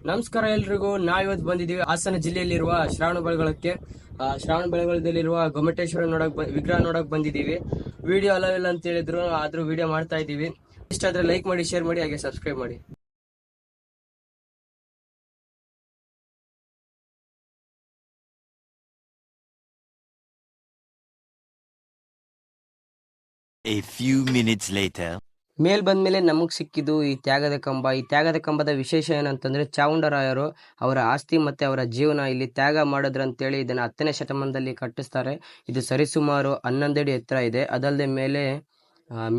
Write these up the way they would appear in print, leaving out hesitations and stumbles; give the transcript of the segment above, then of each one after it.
ನಮಸ್ಕಾರ ಎಲ್ರಿಗೂ. ನಾವಿವತ್ತು ಬಂದಿದ್ದೀವಿ ಹಾಸನ ಜಿಲ್ಲೆಯಲ್ಲಿರುವ ಶ್ರಾವಣಬೆಳಗೊಳಕ್ಕೆ. ಶ್ರಾವಣಬೆಳಗೊಳದಲ್ಲಿರುವ ಗೊಮ್ಮಟೇಶ್ವರ ವಿಗ್ರಹ ನೋಡಕ್ ಬಂದಿದ್ದೀವಿ. ವಿಡಿಯೋ ಅಲವಿಲ್ಲ ಅಂತ ಹೇಳಿದ್ರು, ಆದ್ರೂ ವಿಡಿಯೋ ಮಾಡ್ತಾ ಇದ್ದೀವಿ. ಇಷ್ಟ ಆದ್ರೆ ಲೈಕ್ ಮಾಡಿ, ಶೇರ್ ಮಾಡಿ, ಹಾಗೆ ಸಬ್ಸ್ಕ್ರೈಬ್ ಮಾಡಿ. A few minutes later. ಮೇಲ್ ಬಂದ್ಮೇಲೆ ನಮಗ್ ಸಿಕ್ಕಿದ್ದು ಈ ತ್ಯಾಗದ ಕಂಬ. ಈ ತ್ಯಾಗದ ಕಂಬದ ವಿಶೇಷ ಏನಂತಂದ್ರೆ, ಚಾವುಂಡರಾಯರು ಅವರ ಆಸ್ತಿ ಮತ್ತೆ ಅವರ ಜೀವನ ಇಲ್ಲಿ ತ್ಯಾಗ ಮಾಡಿದ್ರಂತೇಳಿ ಇದನ್ನ 10ನೇ ಶತಮಾನದಲ್ಲಿ ಕಟ್ಟಿಸ್ತಾರೆ. ಇದು ಸರಿಸುಮಾರು 11 ಅಡಿ ಎತ್ತರ ಇದೆ. ಅದಲ್ಲದೆ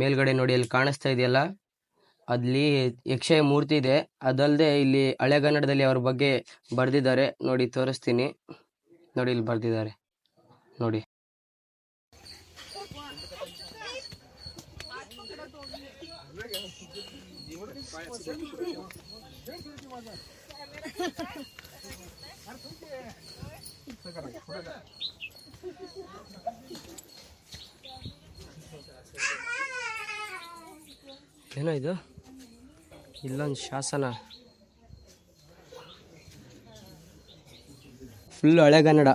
ಮೇಲ್ಗಡೆ ನೋಡಿ, ಅಲ್ಲಿ ಕಾಣಿಸ್ತಾ ಇದೆಯಲ್ಲ, ಅಲ್ಲಿ ಯಕ್ಷಯ ಮೂರ್ತಿ ಇದೆ. ಅದಲ್ಲದೆ ಇಲ್ಲಿ ಹಳೆಗನ್ನಡದಲ್ಲಿ ಅವ್ರ ಬಗ್ಗೆ ಬರ್ದಿದ್ದಾರೆ. ನೋಡಿ, ತೋರಿಸ್ತೀನಿ. ನೋಡಿ, ಇಲ್ಲಿ ಬರ್ದಿದ್ದಾರೆ ನೋಡಿ. ಏನೋ ಇದು, ಇಲ್ಲೊಂದು ಶಾಸನ, ಫುಲ್ ಹಳೆಗನ್ನಡ.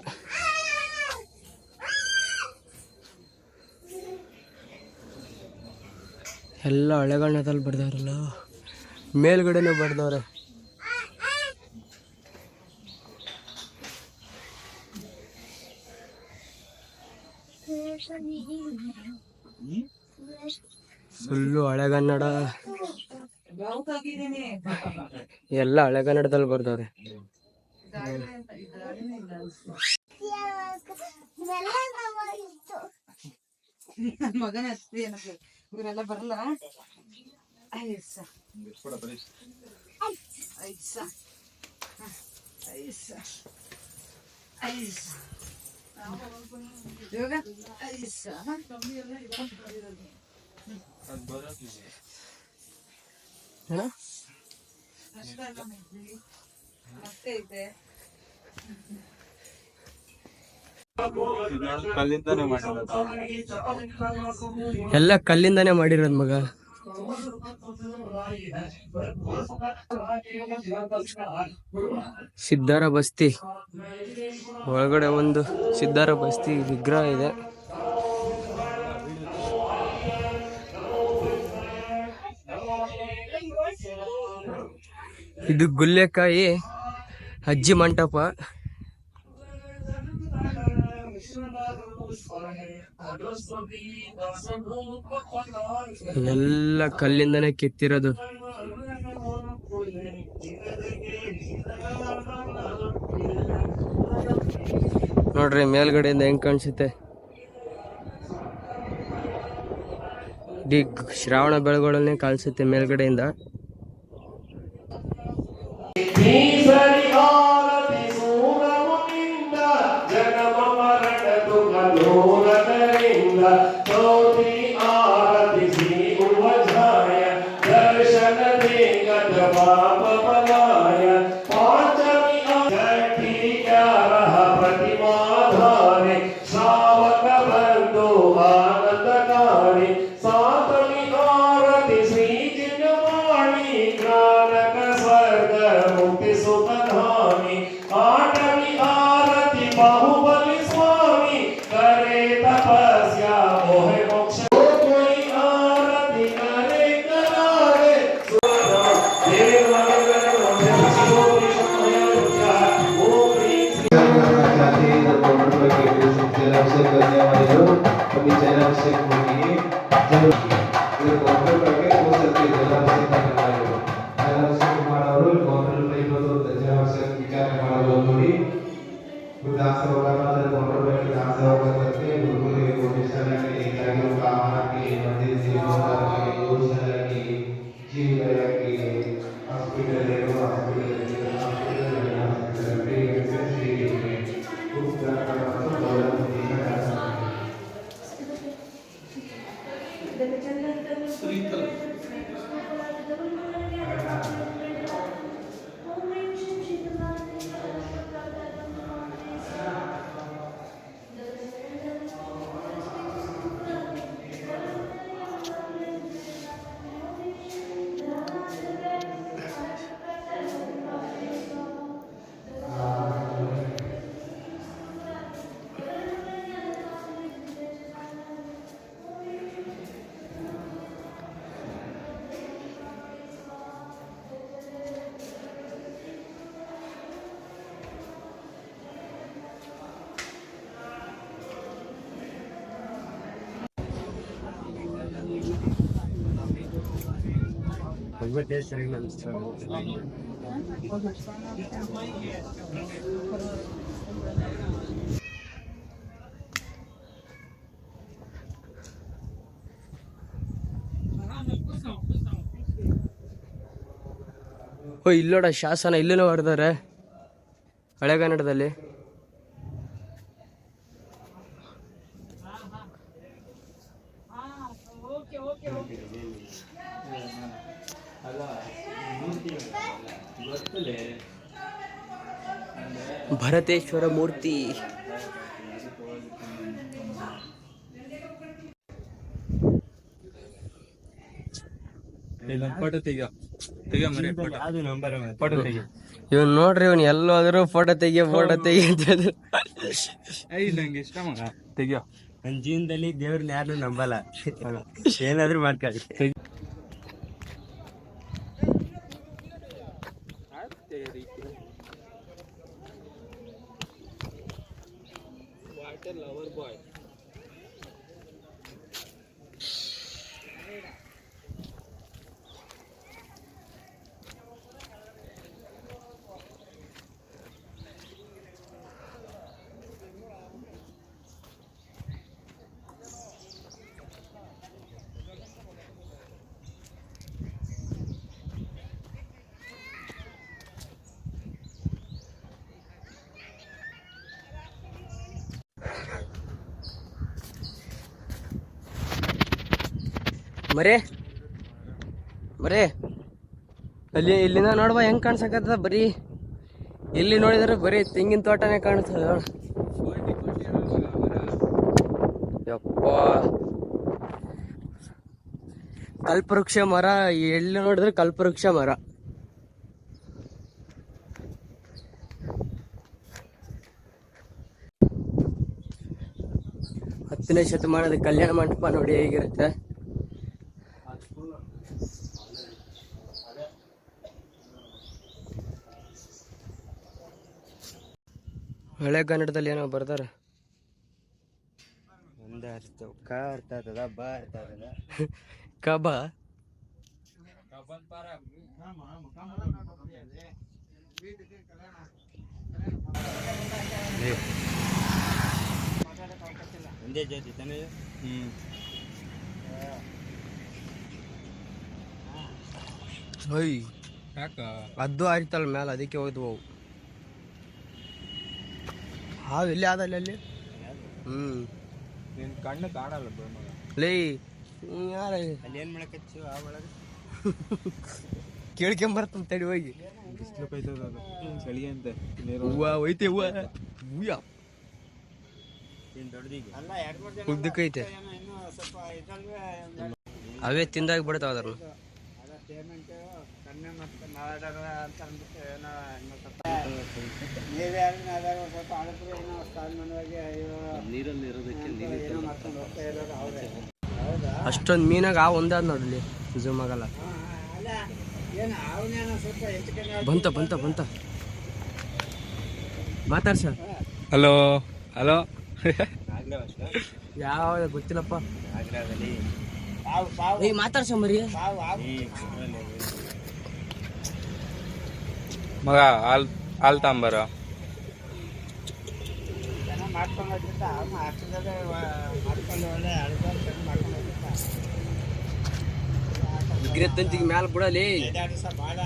ಎಲ್ಲ ಹಳೆಗನ್ನಡದಲ್ಲಿ ಬರ್ದವ್ರಲ್ಲ, ಮೇಲ್ಗಡೆನೂ ಬರ್ದವ್ರೆ. ಫುಲ್ಲು ಹಳೆಗನ್ನಡ, ಎಲ್ಲ ಹಳೆಗನ್ನಡದಲ್ಲಿ ಬರ್ದವ್ರೆ. ಮಗನ ಇವರೆಲ್ಲ ಬರಲ್ಲ. ಎಲ್ಲ ಕಲ್ಲಿಂದಾನೇ ಮಾಡಿರೋದು ಮಗ. ಸಿದ್ದಾರ ಬಸ್ತಿ ಒಳಗಡೆ ಒಂದು ಸಿದ್ದಾರ ಬಸ್ತಿ ವಿಗ್ರಹ ಇದೆ. ಇದು ಗುಲ್ಲೆಕಾಯಿ ಅಜ್ಜಿ ಮಂಟಪ. ಎಲ್ಲ ಕಲ್ಲಿಂದನೇ ಕೆತ್ತಿರೋದು. ನೋಡ್ರಿ ಮೇಲ್ಗಡೆಯಿಂದ ಹೆಂಗ್ ಕಾಣಿಸುತ್ತೆ. ಶ್ರಾವಣ ಬೆಳಗೊಳನೆ ಕಾಣಿಸುತ್ತೆ ಮೇಲ್ಗಡೆಯಿಂದ. ಓ ಇಲ್ಲೋಡ ಶಾಸನ ಇಲ್ಲೂ ಹೊಡೆದಾರೆ ಹಳೆಗನ್ನಡದಲ್ಲಿ. ಭರತೇಶ್ವರ ಮೂರ್ತಿ. ಇವನ್ ನೋಡ್ರಿ ಇವನ್ ಎಲ್ಲೋದ್ರು ಫೋಟೋ ತೆಗಿಯೋ ಅಂತ ನಂಗೆ ಇಷ್ಟ ಮಗ ತೆಗಿಯೋ. ನನ್ನ ಜೀವನದಲ್ಲಿ ದೇವ್ರನ್ನ ಯಾರನ್ನೂ ನಂಬಲ್ಲ, ಏನಾದ್ರೂ ಮಾಡ್ಕೊಳ್ಳಿ. ಮರೇ ಅಲ್ಲಿ ಇಲ್ಲಿಂದ ನೋಡುವ ಹೆಂಗ್ ಕಾಣ್ಸಕತ್ತದ. ಬರೀ ಇಲ್ಲಿ ನೋಡಿದ್ರೆ ಬರೀ ತೆಂಗಿನ ತೋಟನೇ ಕಾಣಿಸ್ತದ. ಯಪ್ಪ ಕಲ್ಪವೃಕ್ಷ ಮರ, ಎಲ್ಲಿ ನೋಡಿದ್ರೆ ಕಲ್ಪವೃಕ್ಷ ಮರ. ಹತ್ತನೇ ಶತಮಾನದ ಕಲ್ಯಾಣ ಮಂಟಪ ನೋಡಿ ಹೇಗಿರುತ್ತೆ. ಹಳೆ ಕನ್ನಡದಲ್ಲಿ ಏನೋ ಬರ್ದಾರ. ಒಂದೇ ಅರ್ಥ ಕ ಅರ್ಥ ಆಗ್ತದ, ಬ ಅರ್ಥ ಆಗ್ತದ. ಕಬ ಒಂದೇ ಜಾತಿ ತಾನೇ. ಯಾಕ ಅದು ಆಯ್ತಲ್ಲ ಮೇಲೆ, ಅದಕ್ಕೆ ಹೋದ್ವು ಅವು. ಹಾವು ಎಲ್ಲಿ ಆದಲ್ಲಿ ಅಲ್ಲಿ. ನಿನ್ ಕಣ್ಣು ಕಾಣಲ್ಲ ಲೇ ಯಾರ ಅಲ್ಲಿ ಏನ್ ಮಾಡಕಚ್ಚು ಆ ಒಳಗೆ ಕೇಳ್ಕೊಂಬರ್ತಂತ ತಡಿ ಹೋಗಿ. ಬಿಸಿಲು ಕೈತದ ಅದು ಚಳಿ ಅಂತ ಹೂವ ಒಯ್ತೆ ಹೂವ ಹೂಯ ದೊಡ್ಡದಿಗೆ ಅಲ್ಲ, 2-3 ಜನ ಉದ್ದಕ್ಕೈತೆ. ಇನ್ನೂ ಸ್ವಲ್ಪ ಇದ್ರಲ್ಲಿ ಅವೇ ತಿಂದಾಗ ಬಿಡ್ತಾವ ಅದ್ರ. ಪೇಮೆಂಟ್ ಕಡಿಮೆ ಮಾಡ್ತಾರೆ ನಾವಾದಾಗ ಅಂತ ಅಂದ್ಬಿಟ್ಟು ಏನೋ ಇನ್ನೂ ಸ್ವಲ್ಪ ನೀವೇ ಆದಾಗ ಸ್ವಲ್ಪ ಆಡಪ್ರೆ ಏನೋ ಸ್ಥಾನಮಾನವಾಗಿ ನೀರಲ್ಲಿ ಇರೋದಕ್ಕೆ ಏನೋ ಮಾಡ್ಕೊಂಡು ಹೋಗ್ತಾ ಇರೋದು ಅವರೇ. ಹೌದಾ? ಅಷ್ಟೊಂದು ಮೀನಾಗ ಆ ಒಂದಾದ ನೋಡ್ಲಿ ಝೂಮ್ ಆಗಲ್ಲ. ಅಲ್ಲ ಏನು ಅವನೇನೋ ಸ್ವಲ್ಪ ಬಂತ ಮಾತಾಡ್ಸ. ಹಲೋ ಹಲೋ ಯಾವ ಗೊತ್ತಿಲ್ಲಪ್ಪ. ಆಗ್ರಾದಲ್ಲಿ ಪಾವು ಏ ಮಾತಾಡ್ಸ ಮರಿ. ಪಾವು ಮಗ ಹಾಲ್ ತಾಂಬರ ಏನೋ ಮಾಡ್ಕೊಂಡು ಹೋಗ್ತಿದ್ದ. ಅವನು ಹಾಸ್ಟೆಲಲ್ಲೇ ಮಾಡ್ಕೊಂಡು ಒಳ್ಳೆ ಅಡುಗೆ ಮಾಡ್ಕೊಂಡು ಹೋಗ್ತಿದ್ದ. ಡಿಗ್ರಿ ತಂತಿಗೆ ಮ್ಯಾಲ ಬಿಡಲಿ. 2 ದಿವಸ ಭಾಳ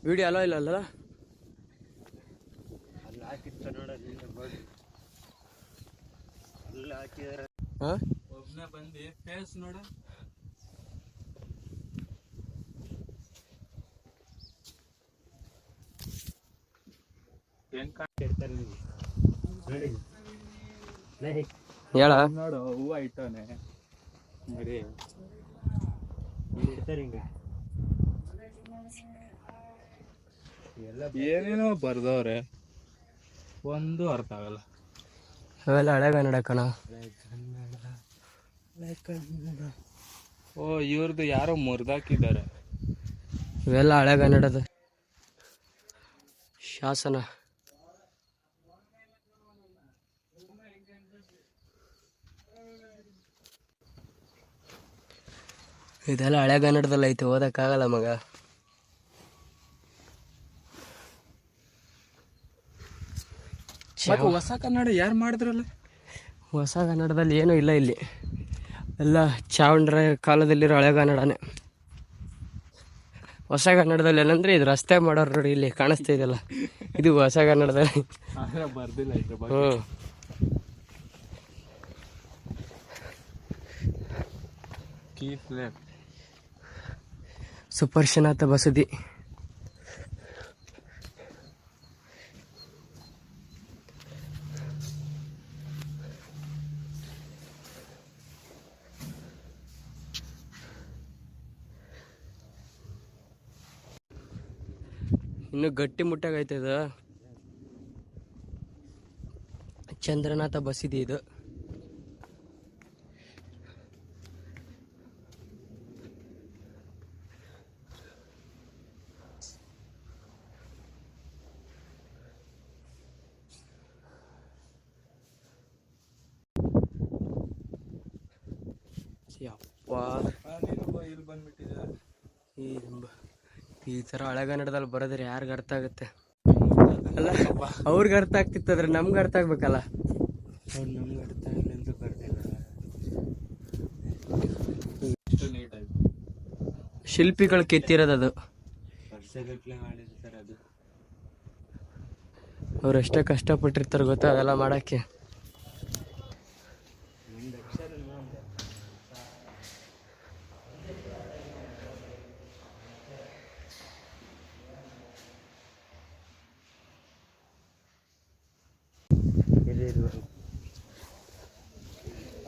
ವಿಡಿಯೋ ಅಲೋ ಇಲ್ಲ ಅಲ್ಲ. ಅಲ್ಲಿ ಹಾಕಿತ್ತು ನೋಡೋದು ಅಲ್ಲಿ ಹಾಕಿದಾರೆ. ಒಬ್ನೇ ಬಂದು ಫೇಸ್ ನೋಡ. ಏನ್ ಇರ್ತಾರೆ ನೀವು ನೋಡಿ ಹೇಳ ನೋಡು ಹೂವ ಇಟ್ಟವನೆ ಮರಿ ಇರ್ತಾರೆ ಹಿಂಗೆ ಎಲ್ಲ ಏನೇನೋ ಬರ್ದವ್ರೆ, ಒಂದು ಅರ್ಥ ಆಗಲ್ಲ. ಅವೆಲ್ಲ ಹಳೆಗನ್ನಡ ಕಣ. ಓ ಇವ್ರದ್ದು ಯಾರೋ ಮುರಿದಾಕಿದ್ದಾರೆ. ಇವೆಲ್ಲ ಹಳೆಗನ್ನಡದ ಶಾಸನ. ಇದೆಲ್ಲ ಹಳೆಗನ್ನಡದಲ್ಲಿ ಐತೆ, ಓದಕ್ಕಾಗಲ್ಲ ಮಗ. ಹೊಸ ಕನ್ನಡ ಯಾರು ಮಾಡಿದ್ರಲ್ಲ? ಹೊಸ ಕನ್ನಡದಲ್ಲಿ ಏನೂ ಇಲ್ಲ ಇಲ್ಲಿ, ಎಲ್ಲ ಚಾವಂಡ್ರ ಕಾಲದಲ್ಲಿರೋ ಹಳೆಗನ್ನಡನೇ. ಹೊಸ ಕನ್ನಡದಲ್ಲಿ ಏನಂದ್ರೆ ಇದು ರಸ್ತೆ ಮಾಡೋರು ನೋಡಿ, ಇಲ್ಲಿ ಕಾಣಿಸ್ತಾ ಇದೆಯಲ್ಲ, ಇದು ಹೊಸ ಕನ್ನಡದಲ್ಲಿ. ಬರ್ದಿಲ್ಲ ಇದ್ರ ಬಗ್ಗೆ. ಹ್ಞೂ. ಸುಪರ್ಶನಾಥ ಬಸದಿ. ಇನ್ನು ಗಟ್ಟಿ ಮುಟ್ಟಾಗೈತೆ ಇದು. ಚಂದ್ರನಾಥ ಬಸದಿ ಇದು. ಯಪ್ಪ, ಇಲ್ಲಿ ಬಂದ್ಬಿಟ್ಟಿದೆ. ಈ ಥರ ಹಳೆಗನ್ನಡದಲ್ಲಿ ಬರೋದ್ರೆ ಯಾರಿಗೆ ಅರ್ಥ ಆಗುತ್ತೆ ಅಲ್ಲ? ಅವ್ರಿಗೆ ಅರ್ಥ ಆಗ್ತಿತ್ತಂದ್ರೆ ನಮ್ಗೆ ಅರ್ಥ ಆಗ್ಬೇಕಲ್ಲ. ಅವ್ರು ನಮ್ಗೆ ಅರ್ಥ ಆಗಿಲ್ಲ ಅಂತ ಬರ್ದಿಲ್ಲ. ಎಷ್ಟು ನೀಟಾಗಿ ಶಿಲ್ಪಿಗಳು ಕೆತ್ತಿರೋದು. ವರ್ಷಗಟ್ಟಲೆ ಮಾಡಿರ್ತಾರೆ ಅದು. ಅವ್ರು ಎಷ್ಟೇ ಕಷ್ಟಪಟ್ಟಿರ್ತಾರೆ ಗೊತ್ತಾ ಅದೆಲ್ಲ ಮಾಡೋಕ್ಕೆ.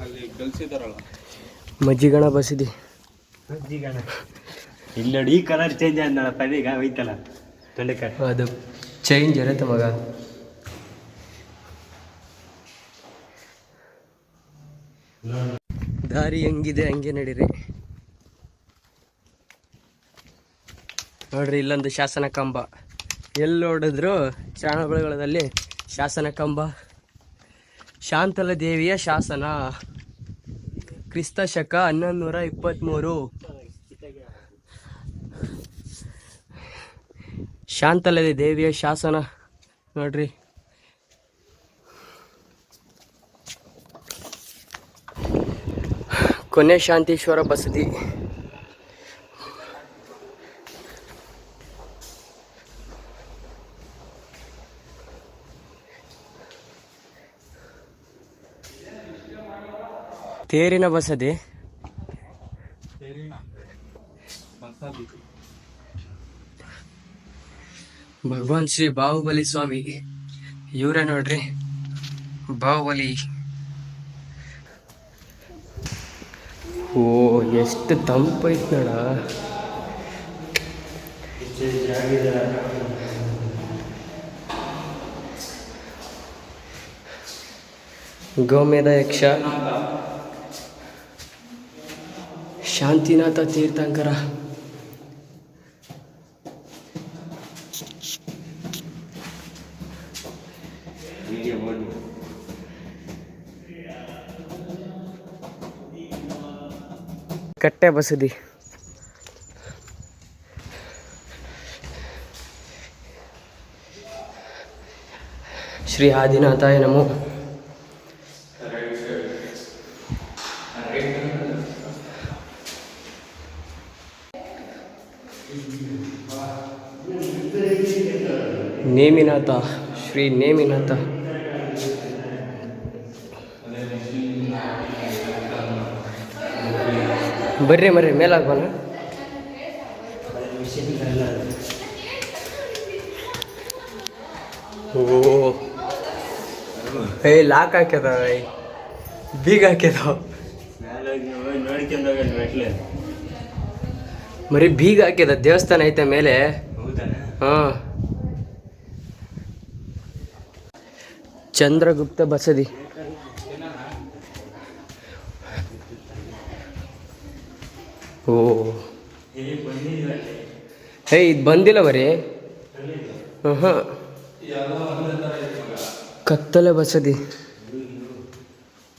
ಅಲ್ಲಿ ಕಲ್ಸಿದಾರಲ್ಲ ಮಜ್ಜಿಗಣ ಬಸದಿ. ಇಲ್ಲಿ ನೋಡಿ, ಈ ಕಲರ್ ಚೇಂಜ್ ಆದ್ನಲ್ಲ ಪದೀಗ ಹೋಯ್ತಲ್ಲ ತೊಂಡೆಕಾಯಿ, ಅದು ಚೇಂಜ್ ಇರುತ್ತೆ ಮಗ. ದಾರಿ ಹೆಂಗಿದೆ ಹಂಗೆ ನಡೀರಿ. ನೋಡ್ರಿ, ಇಲ್ಲೊಂದು ಶಾಸನ ಕಂಬ. ಎಲ್ಲಿ ನೋಡಿದ್ರು ಚಾಣಬಳಗಳಲ್ಲಿ ಶಾಸನ ಕಂಬ. ಶಾಂತಲ ದೇವಿಯ ಶಾಸನ, ಕ್ರಿಸ್ತ ಶಕ 1123. ಶಾಂತಲ ದೇವಿಯ ಶಾಸನ ನೋಡ್ರಿ. ಕೊನೆ ಶಾಂತೀಶ್ವರ ಬಸದಿ. ತೇರಿನ ಬಸದಿ. ಭಗವಾನ್ ಶ್ರೀ ಬಾಹುಬಲಿ ಸ್ವಾಮಿ ಇವರೇ ನೋಡ್ರಿ, ಬಾಹುಬಲಿ. ಓ, ಎಷ್ಟು ತಂಪೈತ್ ನೋಡ. ಗೋಮೇಧ ಯಕ್ಷ, ಶಾಂತಿನಾಥ ತೀರ್ಥಂಕರ. ಕಟ್ಟೆ ಬಸದಿ. ಶ್ರೀ ಆದಿನಾಥಾಯ ನಮೋ. ನೇಮಿನಾಥ, ಶ್ರೀ ನೇಮಿನಾಥ. ಬರ್ರಿ ಮರ್ರಿ ಮೇಲಾಗೋಣ. ಓ, ಲಾಕ್ ಹಾಕ್ಯದ, ಬೀಗ ಹಾಕ್ಯದ. ಮರಿ ಬೀಗ ಹಾಕ್ಯದ. ದೇವಸ್ಥಾನ ಐತೆ ಮೇಲೆ. ಹಾಂ, ಚಂದ್ರಗುಪ್ತ ಬಸದಿ. ಓ, ಹೇ, ಇದು ಬಂದಿಲ್ಲ ಬರೀ. ಹಾಂ, ಕತ್ತಲೆ ಬಸದಿ.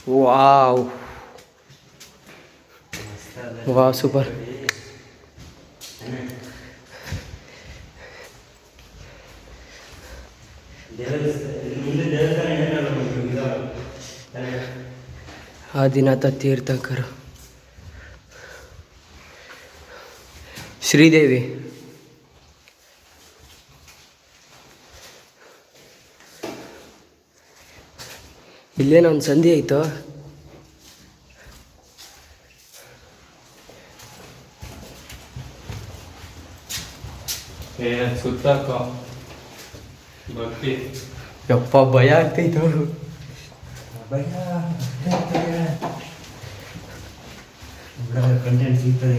ವಾವ್, ವಾ ಸೂಪರ್. ಆದಿನಾಥ ತೀರ್ಥಂಕರು, ಶ್ರೀದೇವಿ, ಇಲ್ಲೇನೋ ಒಂದು ಸಂಧಿ ಆಯಿತು. ಸುತ್ತಾಕ ಭಕ್ತಿ ಯಪ್ಪ ಭಯ ಆಗ್ತೈತು. ಕಂಟೆಂಟ್ ಸಿಗ್ತದೆ.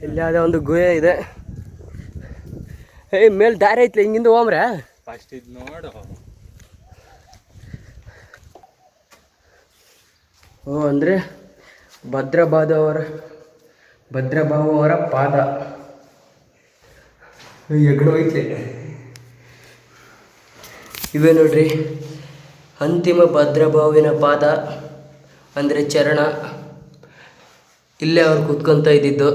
ಇಲ್ಲಿ ಯಾವುದೋ ಒಂದು ಗುಹೆ ಇದೆ. ಮೇಲೆ ದಾರಿ ಐತ್ಲ, ಹಿಂಗಿಂದ ಹೋಮ್ರೆ. ಫಸ್ಟ್ ಇದು ನೋಡು. ಓ, ಅಂದರೆ ಭದ್ರಬಾಹು ಅವರ ಪಾದ ಎಗಡು ಐತ್ಲೆ. ಇವೇ ನೋಡ್ರಿ, ಅಂತಿಮ ಭದ್ರಬಾಹುವಿನ ಪಾದ ಅಂದರೆ ಚರಣ. ಇಲ್ಲೇ ಅವ್ರು ಕೂತ್ಕೊತ ಇದ್ದಿದ್ದು.